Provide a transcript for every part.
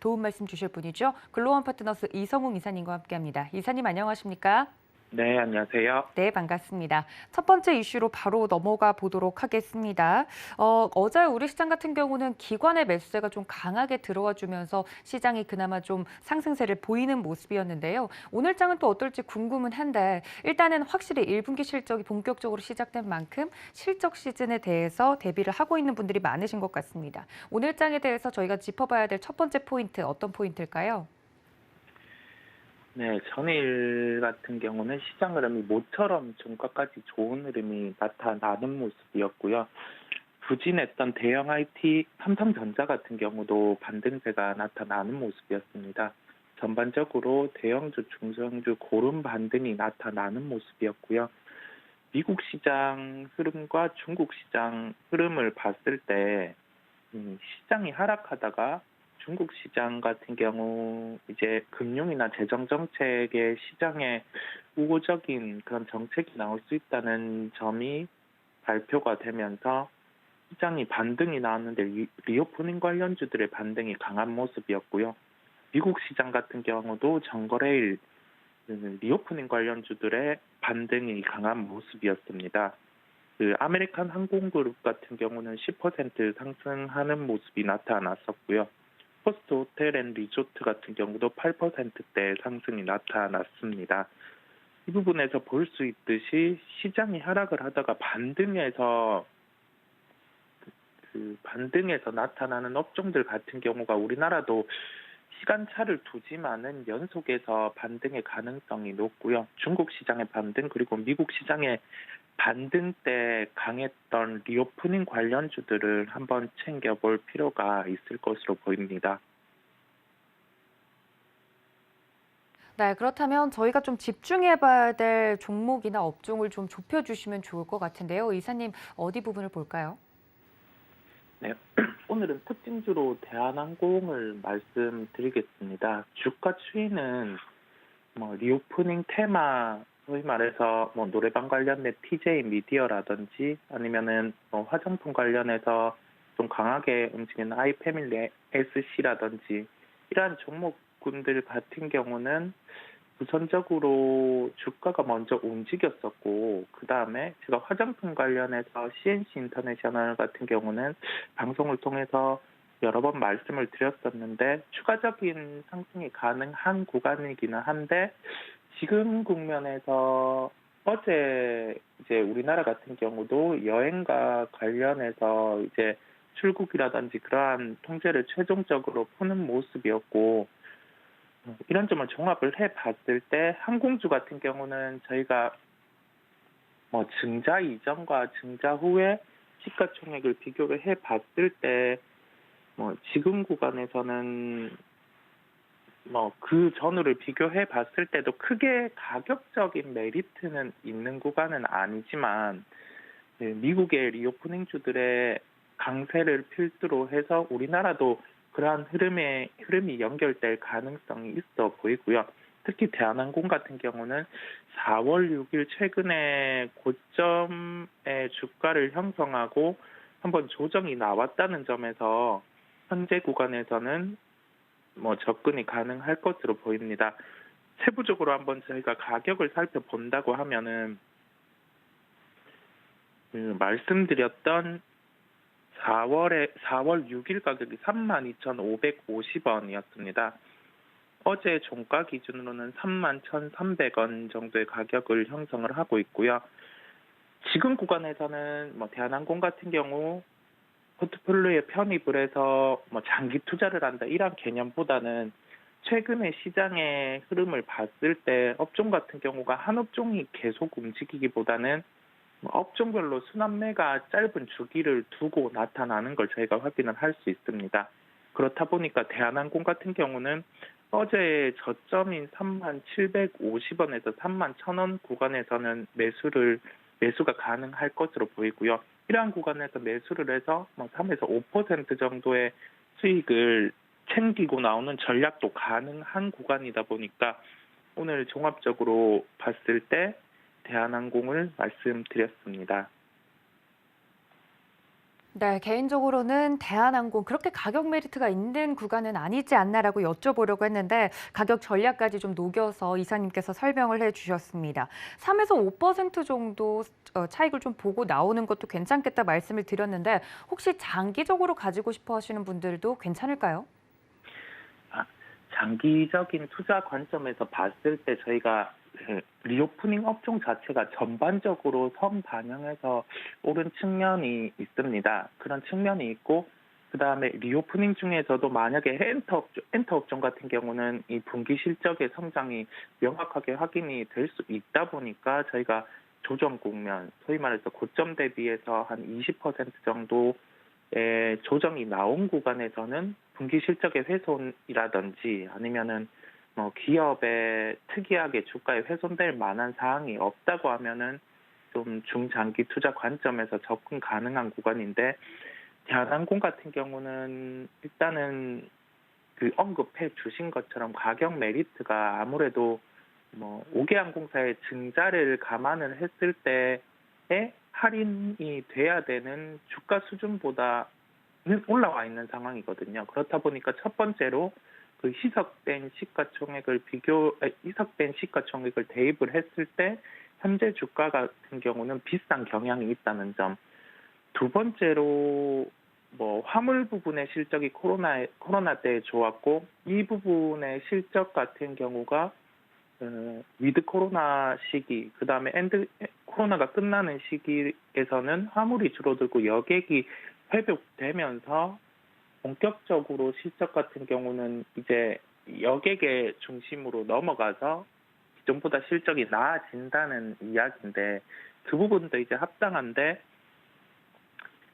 도움 말씀 주실 분이죠. 글로원 파트너스 이성웅 이사님과 함께합니다. 이사님 안녕하십니까? 네, 안녕하세요. 네, 반갑습니다. 첫 번째 이슈로 바로 넘어가 보도록 하겠습니다. 어제 우리 시장 같은 경우는 기관의 매수세가 좀 강하게 들어와 주면서 시장이 그나마 좀 상승세를 보이는 모습이었는데요. 오늘 장은 또 어떨지 궁금은 한데 일단은 확실히 1분기 실적이 본격적으로 시작된 만큼 실적 시즌에 대해서 대비를 하고 있는 분들이 많으신 것 같습니다. 오늘 장에 대해서 저희가 짚어봐야 될 첫 번째 포인트 어떤 포인트일까요? 네, 전일 같은 경우는 시장 흐름이 모처럼 종가까지 좋은 흐름이 나타나는 모습이었고요. 부진했던 대형 IT, 삼성전자 같은 경우도 반등세가 나타나는 모습이었습니다. 전반적으로 대형주, 중소형주 고른 반등이 나타나는 모습이었고요. 미국 시장 흐름과 중국 시장 흐름을 봤을 때 시장이 하락하다가 중국 시장 같은 경우 이제 금융이나 재정 정책의 시장에 우호적인 그런 정책이 나올 수 있다는 점이 발표가 되면서 시장이 반등이 나왔는데 리오프닝 관련주들의 반등이 강한 모습이었고요. 미국 시장 같은 경우도 전거래일 리오프닝 관련주들의 반등이 강한 모습이었습니다. 아메리칸 항공그룹 같은 경우는 10% 상승하는 모습이 나타났었고요. 포스트 호텔 앤 리조트 같은 경우도 8%대 상승이 나타났습니다. 이 부분에서 볼 수 있듯이 시장이 하락을 하다가 반등에서 나타나는 업종들 같은 경우가 우리나라도 시간차를 두지만은 연속해서 반등의 가능성이 높고요. 중국 시장의 반등 그리고 미국 시장의 반등 때 강했던 리오프닝 관련주들을 한번 챙겨볼 필요가 있을 것으로 보입니다. 네, 그렇다면 저희가 좀 집중해봐야 될 종목이나 업종을 좀 좁혀주시면 좋을 것 같은데요. 이사님, 어디 부분을 볼까요? 네, 오늘은 특징주로 대한항공을 말씀드리겠습니다. 주가 추이는 리오프닝 테마, 소위 말해서 노래방 관련된 TJ 미디어라든지 아니면은 화장품 관련해서 좀 강하게 움직이는 아이패밀리 SC라든지 이러한 종목군들 같은 경우는 우선적으로 주가가 먼저 움직였었고 그 다음에 제가 화장품 관련해서 CNC 인터내셔널 같은 경우는 방송을 통해서 여러 번 말씀을 드렸었는데 추가적인 상승이 가능한 구간이기는 한데 지금 국면에서 어제 이제 우리나라 같은 경우도 여행과 관련해서 이제 출국이라든지 그러한 통제를 최종적으로 푸는 모습이었고 이런 점을 종합을 해봤을 때 항공주 같은 경우는 저희가 증자 이전과 증자 후에 시가총액을 비교를 해봤을 때 지금 구간에서는 그 전후를 비교해 봤을 때도 크게 가격적인 메리트는 있는 구간은 아니지만 미국의 리오프닝주들의 강세를 필두로 해서 우리나라도 그러한 흐름이 연결될 가능성이 있어 보이고요. 특히 대한항공 같은 경우는 4월 6일 최근에 고점의 주가를 형성하고 한번 조정이 나왔다는 점에서 현재 구간에서는 접근이 가능할 것으로 보입니다. 세부적으로 한번 저희가 가격을 살펴본다고 하면은 말씀드렸던 4월 6일 가격이 32,550원이었습니다. 어제 종가 기준으로는 31,300원 정도의 가격을 형성을 하고 있고요. 지금 구간에서는 대한항공 같은 경우 포트폴리오에 편입을 해서 장기 투자를 한다 이런 개념보다는 최근에 시장의 흐름을 봤을 때 업종 같은 경우가 한 업종이 계속 움직이기보다는 업종별로 순환매가 짧은 주기를 두고 나타나는 걸 저희가 확인을 할 수 있습니다. 그렇다 보니까 대한항공 같은 경우는 어제 저점인 3750원에서 31,000원 구간에서는 매수가 가능할 것으로 보이고요. 이러한 구간에서 매수를 해서 3에서 5% 정도의 수익을 챙기고 나오는 전략도 가능한 구간이다 보니까 오늘 종합적으로 봤을 때 대한항공을 말씀드렸습니다. 네, 개인적으로는 대한항공 그렇게 가격 메리트가 있는 구간은 아니지 않나라고 여쭤보려고 했는데 가격 전략까지 좀 녹여서 이사님께서 설명을 해주셨습니다. 3에서 5% 정도 차익을 좀 보고 나오는 것도 괜찮겠다 말씀을 드렸는데 혹시 장기적으로 가지고 싶어 하시는 분들도 괜찮을까요? 아, 장기적인 투자 관점에서 봤을 때 저희가 그 리오프닝 업종 자체가 전반적으로 선반영해서 오른 측면이 있습니다. 그런 측면이 있고, 그다음에 리오프닝 중에서도 만약에 엔터 업종 같은 경우는 이 분기 실적의 성장이 명확하게 확인이 될 수 있다 보니까 저희가 조정 국면, 소위 말해서 고점 대비해서 한 20% 정도 조정이 나온 구간에서는 분기 실적의 훼손이라든지 아니면은 뭐 기업의 특이하게 주가에 훼손될 만한 사항이 없다고 하면은 좀 중장기 투자 관점에서 접근 가능한 구간인데, 대한항공 같은 경우는 일단은 그 언급해 주신 것처럼 가격 메리트가 아무래도 뭐 5개 항공사의 증자를 감안을 했을 때에 할인이 돼야 되는 주가 수준보다는 올라와 있는 상황이거든요. 그렇다 보니까 첫 번째로 그 희석된 시가총액을 대입을 했을 때 현재 주가 같은 경우는 비싼 경향이 있다는 점. 두 번째로 뭐 화물 부분의 실적이 코로나 때 좋았고, 이 부분의 실적 같은 경우가 위드 코로나 시기, 그 다음에 코로나가 끝나는 시기에서는 화물이 줄어들고 여객이 회복되면서 본격적으로 실적 같은 경우는 이제 여객의 중심으로 넘어가서 기존보다 실적이 나아진다는 이야기인데, 그 부분도 이제 합당한데,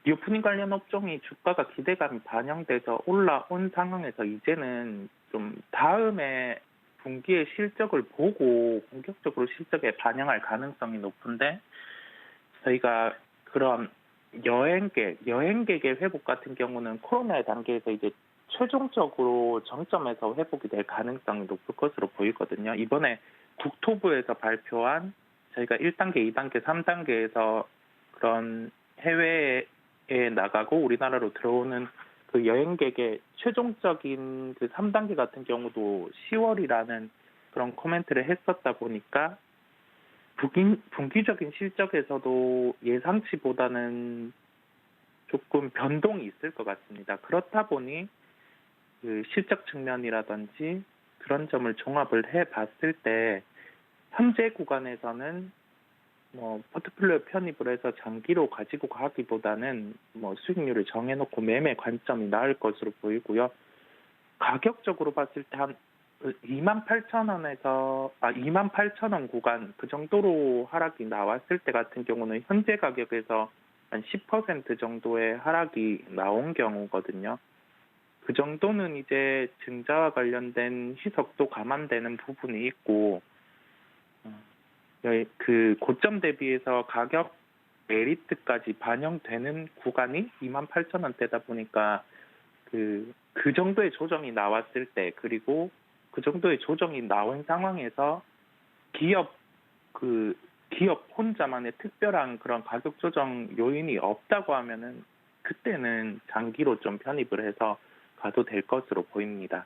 리오프닝 관련 업종이 주가가 기대감이 반영돼서 올라온 상황에서 이제는 좀 다음에 분기의 실적을 보고 본격적으로 실적에 반영할 가능성이 높은데, 저희가 그런 여행객의 회복 같은 경우는 코로나의 단계에서 이제 최종적으로 정점에서 회복이 될 가능성이 높을 것으로 보이거든요. 이번에 국토부에서 발표한 저희가 1단계, 2단계, 3단계에서 그런 해외에 나가고 우리나라로 들어오는 그 여행객의 최종적인 그 3단계 같은 경우도 10월이라는 그런 코멘트를 했었다 보니까 분기적인 실적에서도 예상치보다는 조금 변동이 있을 것 같습니다. 그렇다 보니 그 실적 측면이라든지 그런 점을 종합을 해 봤을 때 현재 구간에서는 뭐 포트폴리오 편입을 해서 장기로 가지고 가기보다는 뭐 수익률을 정해놓고 매매 관점이 나을 것으로 보이고요. 가격적으로 봤을 때 한 28,000원 구간 그 정도로 하락이 나왔을 때 같은 경우는 현재 가격에서 한 10% 정도의 하락이 나온 경우거든요. 그 정도는 이제 증자와 관련된 희석도 감안되는 부분이 있고, 그 고점 대비해서 가격 메리트까지 반영되는 구간이 28,000원대다 보니까 그 정도의 조정이 나왔을 때, 그리고 그 정도의 조정이 나온 상황에서 기업 기업 혼자만의 특별한 그런 가격 조정 요인이 없다고 하면은 그때는 장기로 좀 편입을 해서 가도 될 것으로 보입니다.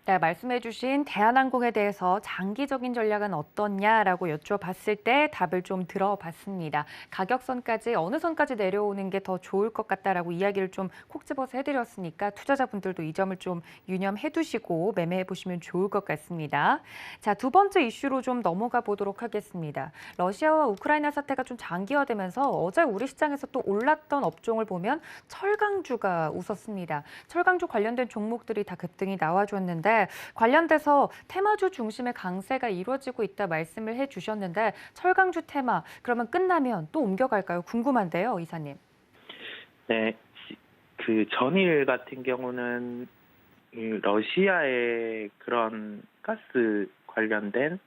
네, 말씀해주신 대한항공에 대해서 장기적인 전략은 어떻냐라고 여쭤봤을 때 답을 좀 들어봤습니다. 가격선까지 어느 선까지 내려오는 게 더 좋을 것 같다라고 이야기를 좀 콕 집어서 해드렸으니까 투자자분들도 이 점을 좀 유념해 두시고 매매해 보시면 좋을 것 같습니다. 자, 두 번째 이슈로 좀 넘어가 보도록 하겠습니다. 러시아와 우크라이나 사태가 좀 장기화되면서 어제 우리 시장에서 또 올랐던 업종을 보면 철강주가 웃었습니다. 철강주 관련된 종목들이 다 급등이 나와줬는데 관련돼서 테마주 중심의 강세가 이루어지고 있다 말씀을 해주셨는데 철강주 테마 그러면 끝나면 또 옮겨갈까요? 궁금한데요, 이사님. 네, 그 전일 같은 경우는 이 러시아의 그런 가스 관련된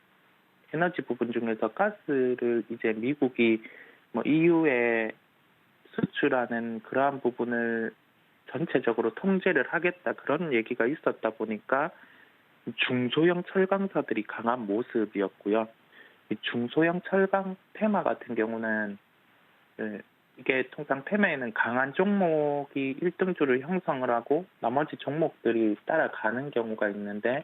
에너지 부분 중에서 가스를 이제 미국이 뭐 EU에 수출하는 그러한 부분을 전체적으로 통제를 하겠다 그런 얘기가 있었다 보니까 중소형 철강사들이 강한 모습이었고요. 이 중소형 철강 테마 같은 경우는 이게 통상 테마에는 강한 종목이 1등주를 형성을 하고 나머지 종목들이 따라가는 경우가 있는데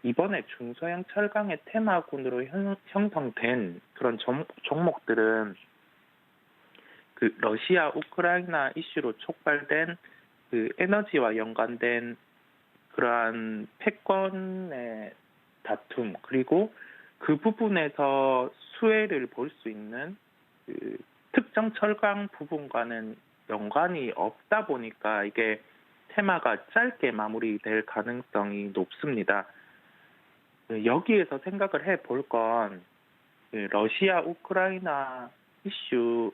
이번에 중소형 철강의 테마군으로 형성된 그런 종목들은 그 러시아 우크라이나 이슈로 촉발된 그 에너지와 연관된 그러한 패권의 다툼 그리고 그 부분에서 수혜를 볼 수 있는 그 특정 철강 부분과는 연관이 없다 보니까 이게 테마가 짧게 마무리될 가능성이 높습니다. 여기에서 생각을 해볼 건 러시아 우크라이나 이슈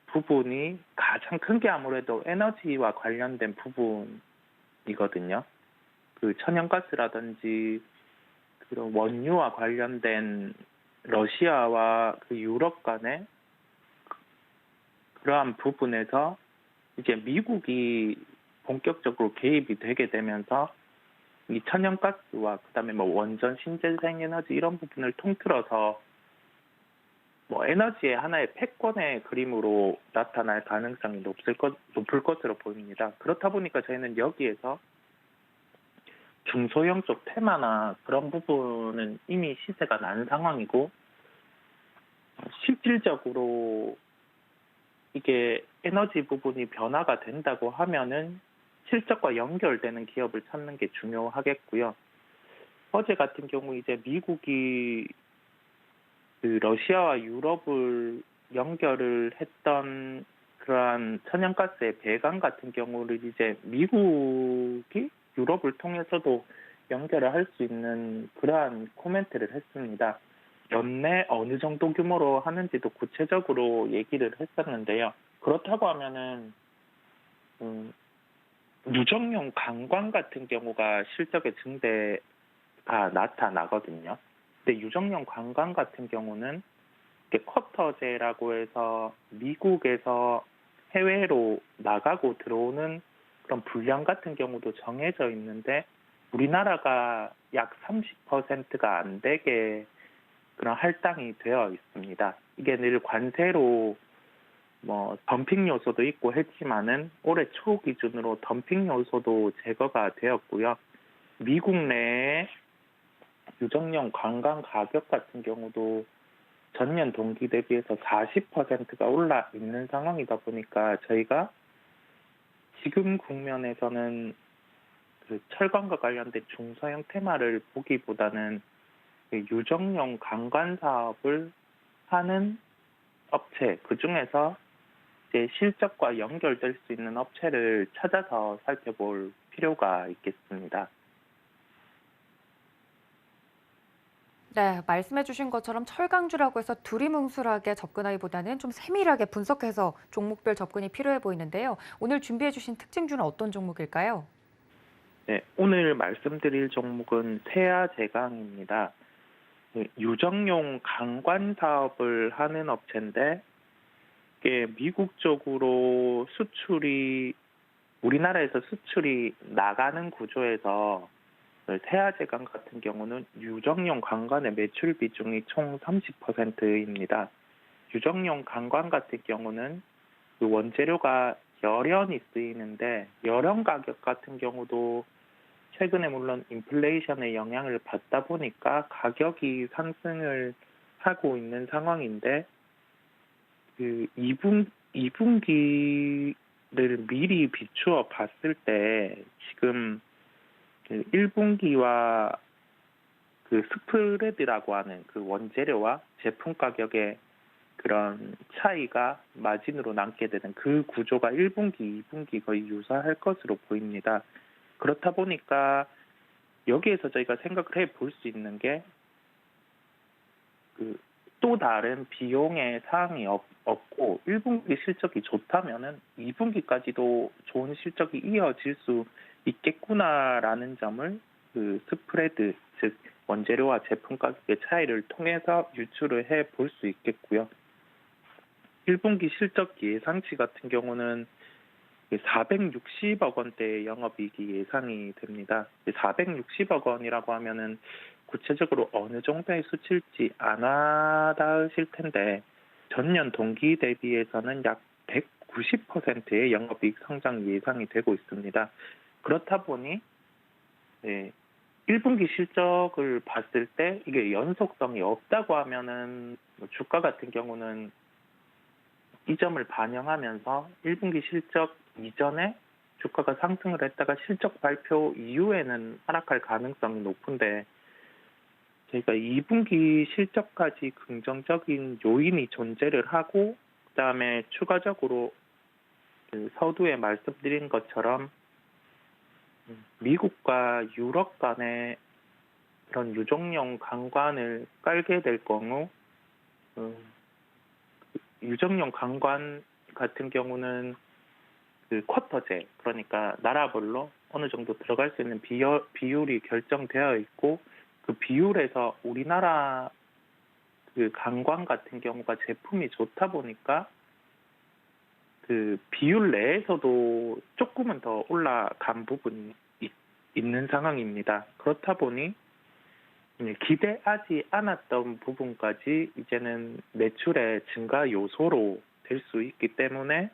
부분이 가장 큰 게 아무래도 에너지와 관련된 부분이거든요. 그 천연가스라든지 그런 원유와 관련된 러시아와 그 유럽 간의 그러한 부분에서 이제 미국이 본격적으로 개입이 되게 되면서 이 천연가스와 그다음에 뭐 원전, 신재생에너지 이런 부분을 통틀어서 뭐 에너지의 하나의 패권의 그림으로 나타날 가능성이 높을 것으로 보입니다. 그렇다 보니까 저희는 여기에서 중소형 쪽 테마나 그런 부분은 이미 시세가 난 상황이고 실질적으로 이게 에너지 부분이 변화가 된다고 하면은 실적과 연결되는 기업을 찾는 게 중요하겠고요. 어제 같은 경우 이제 미국이 그 러시아와 유럽을 연결을 했던 그러한 천연가스의 배관 같은 경우를 이제 미국이 유럽을 통해서도 연결을 할 수 있는 그러한 코멘트를 했습니다. 연내 어느 정도 규모로 하는지도 구체적으로 얘기를 했었는데요. 그렇다고 하면은 누적용 관광 같은 경우가 실적의 증대가 나타나거든요. 근데 유정용 관광 같은 경우는 쿼터제라고 해서 미국에서 해외로 나가고 들어오는 그런 분량 같은 경우도 정해져 있는데 우리나라가 약 30%가 안 되게 그런 할당이 되어 있습니다. 이게 늘 관세로 뭐 덤핑 요소도 있고 했지만은 올해 초 기준으로 덤핑 요소도 제거가 되었고요. 미국 내에 유정용 관광 가격 같은 경우도 전년 동기 대비해서 40%가 올라 있는 상황이다 보니까 저희가 지금 국면에서는 그 철강과 관련된 중소형 테마를 보기보다는 그 유정용 관광 사업을 하는 업체, 그 중에서 이제 실적과 연결될 수 있는 업체를 찾아서 살펴볼 필요가 있겠습니다. 네, 말씀해 주신 것처럼 철강주라고 해서 두리뭉술하게 접근하기보다는 좀 세밀하게 분석해서 종목별 접근이 필요해 보이는데요. 오늘 준비해 주신 특징주는 어떤 종목일까요? 네, 오늘 말씀드릴 종목은 태아제강입니다. 유정용 강관 사업을 하는 업체인데 이게 미국 쪽으로 수출이 우리나라에서 수출이 나가는 구조에서 태아제강 같은 경우는 유정용 강관의 매출 비중이 총 30%입니다. 유정용 강관 같은 경우는 그 원재료가 열연이 쓰이는데 열연 가격 같은 경우도 최근에 물론 인플레이션의 영향을 받다 보니까 가격이 상승을 하고 있는 상황인데 그 2분기를 미리 비추어 봤을 때 지금 그 1분기와 그 스프레드라고 하는 그 원재료와 제품 가격의 그런 차이가 마진으로 남게 되는 그 구조가 1분기, 2분기 거의 유사할 것으로 보입니다. 그렇다 보니까 여기에서 저희가 생각을 해볼 수 있는 게 그 또 다른 비용의 사항이 없고 1분기 실적이 좋다면은 2분기까지도 좋은 실적이 이어질 수 있겠구나라는 점을 그 스프레드, 즉 원재료와 제품 가격의 차이를 통해서 유추를 해볼 수 있겠고요. 1분기 실적 예상치 같은 경우는 460억 원대의 영업이익이 예상이 됩니다. 460억 원이라고 하면은 구체적으로 어느 정도의 수치일지 안 와닿으실 텐데 전년 동기 대비해서는 약 190%의 영업이익 성장 예상이 되고 있습니다. 그렇다 보니 1분기 실적을 봤을 때 이게 연속성이 없다고 하면은 뭐 주가 같은 경우는 이 점을 반영하면서 1분기 실적 이전에 주가가 상승을 했다가 실적 발표 이후에는 하락할 가능성이 높은데, 저희가 2분기 실적까지 긍정적인 요인이 존재를 하고, 그다음에 추가적으로 그 서두에 말씀드린 것처럼 미국과 유럽 간의 그런 유동성 강관을 깔게 될 경우, 유동성 강관 같은 경우는 그 쿼터제, 그러니까 나라별로 어느 정도 들어갈 수 있는 비율이 결정되어 있고, 그 비율에서 우리나라 그 강관 같은 경우가 제품이 좋다 보니까 그 비율 내에서도 조금은 더 올라간 부분이 있는 상황입니다. 그렇다 보니 기대하지 않았던 부분까지 이제는 매출의 증가 요소로 될 수 있기 때문에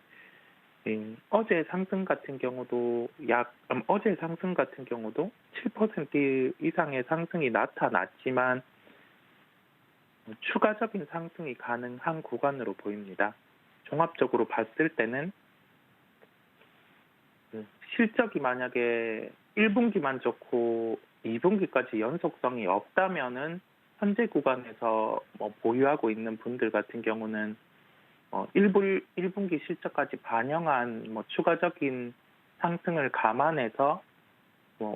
어제 상승 같은 경우도 7% 이상의 상승이 나타났지만 추가적인 상승이 가능한 구간으로 보입니다. 종합적으로 봤을 때는 실적이 만약에 1분기만 좋고 2분기까지 연속성이 없다면은 현재 구간에서 보유하고 있는 분들 같은 경우는 1분기 실적까지 반영한 추가적인 상승을 감안해서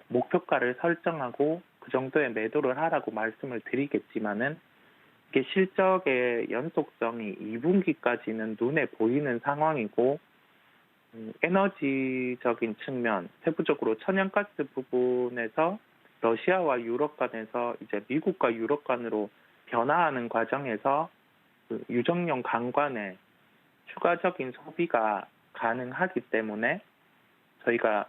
목표가를 설정하고 그 정도의 매도를 하라고 말씀을 드리겠지만은, 이게 실적의 연속성이 2분기까지는 눈에 보이는 상황이고, 에너지적인 측면, 세부적으로 천연가스 부분에서 러시아와 유럽 간에서 이제 미국과 유럽 간으로 변화하는 과정에서 그 유정용 강관에 추가적인 소비가 가능하기 때문에 저희가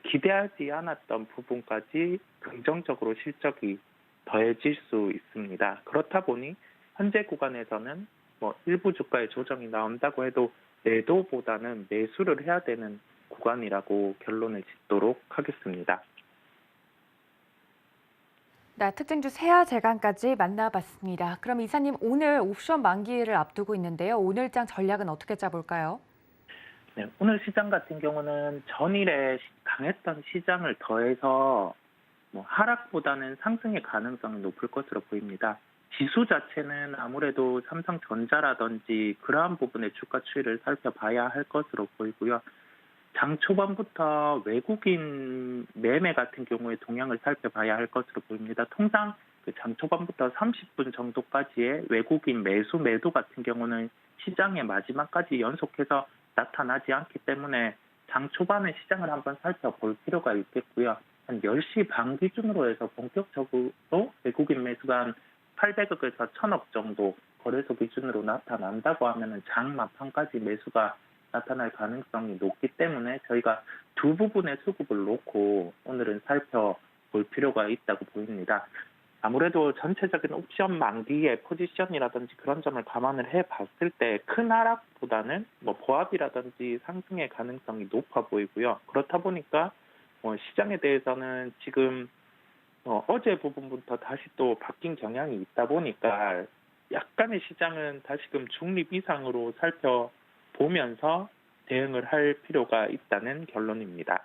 기대하지 않았던 부분까지 긍정적으로 실적이 더해질 수 있습니다. 그렇다 보니 현재 구간에서는 일부 주가의 조정이 나온다고 해도 매도보다는 매수를 해야 되는 구간이라고 결론을 짓도록 하겠습니다. 네, 특징주 세아 제간까지 만나봤습니다. 그럼 이사님, 오늘 옵션 만기를 앞두고 있는데요. 오늘장 전략은 어떻게 짜볼까요? 네, 오늘 시장 같은 경우는 전일에 강했던 시장을 더해서 하락보다는 상승의 가능성이 높을 것으로 보입니다. 지수 자체는 아무래도 삼성전자라든지 그러한 부분의 주가 추이를 살펴봐야 할 것으로 보이고요. 장 초반부터 외국인 매매 같은 경우의 동향을 살펴봐야 할 것으로 보입니다. 통상 장 초반부터 30분 정도까지의 외국인 매수 매도 같은 경우는 시장의 마지막까지 연속해서 나타나지 않기 때문에 장 초반의 시장을 한번 살펴볼 필요가 있겠고요. 한 10시 반 기준으로 해서 본격적으로 외국인 매수가 한 800억에서 1000억 정도 거래소 기준으로 나타난다고 하면은 장 막판까지 매수가 나타날 가능성이 높기 때문에 저희가 두 부분의 수급을 놓고 오늘은 살펴볼 필요가 있다고 보입니다. 아무래도 전체적인 옵션 만기의 포지션이라든지 그런 점을 감안을 해봤을 때 큰 하락보다는 보합이라든지 상승의 가능성이 높아 보이고요. 그렇다 보니까 시장에 대해서는 지금 어제 부분부터 다시 또 바뀐 경향이 있다 보니까 약간의 시장은 다시금 중립 이상으로 살펴보면서 대응을 할 필요가 있다는 결론입니다.